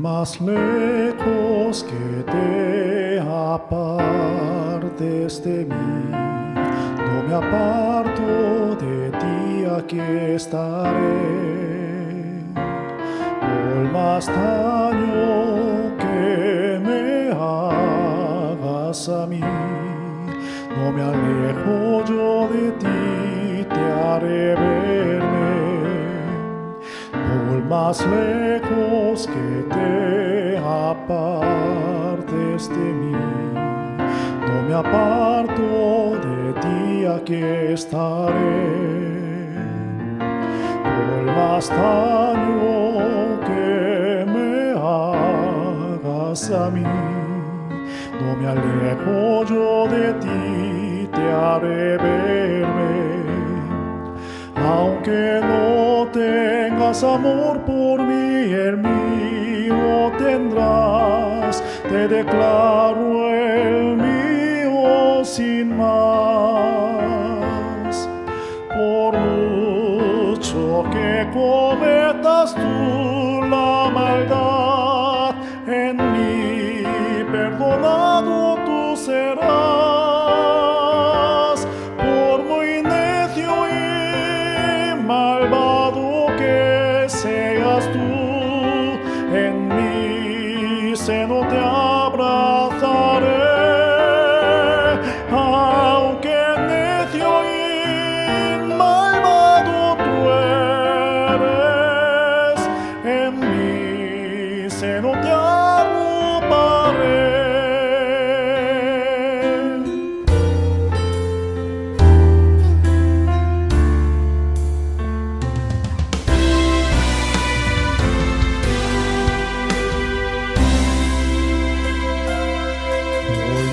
más lejos que te apartes de mí, no me aparto de ti, aquí estaré. Por más daño que me hagas a mí, no me alejo yo de ti, te haré verme. Por más lejos que te apartes de mí, no me aparto de ti, aquí estaré. Por más daño que me hagas a mí, no me alejo yo de ti, te haré verme. Aunque no tengas amor por mí, el mío tendrás. Te declaro el mío sin más. Por mucho que cometas tú la maldad, en mí perdonado tú serás. Por muy necio y malvado que seas tú, en mi seno te abrazaré. Aunque necio y malvado tú eres, en mi seno te arroparé.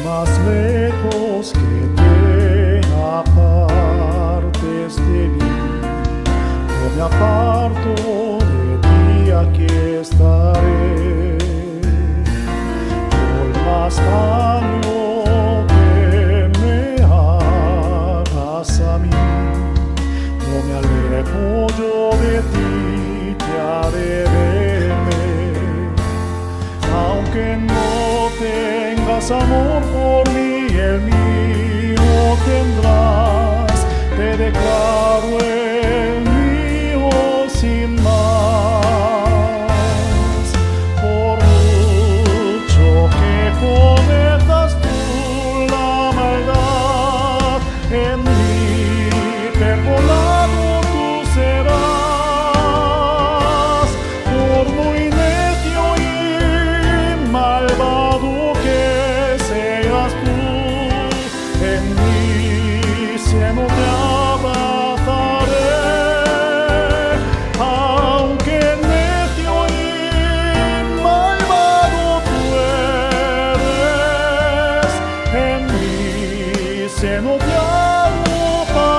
Más lejos que te apartes de mí, no me aparto de ti, aquí estaré. Por más daño que me hagas a mí, no me alejo yo de ti, te haré verme. Aunque no tengas amor por mí, el mío tendrás. Te declaro el mío sin más. Por mucho que cometas tú la maldad, en mí perdonado tú serás. Por muy necio y malvado que seas tú, en mi seno te abrazaré. Aunque necio y malvado tú eres, en mi seno te arroparé.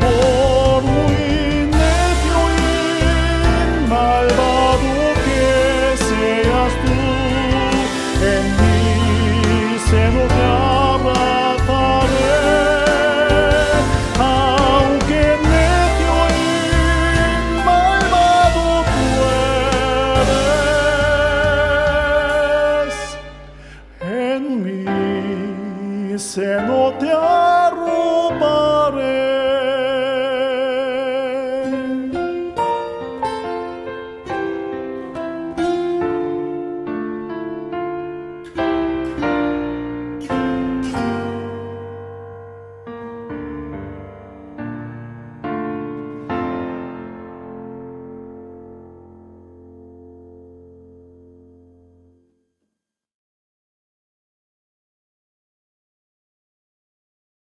Por muy necio y malvado que seas tú, en mi seno te abrazaré. Aunque necio y malvado tú eres, en mi seno te arroparé.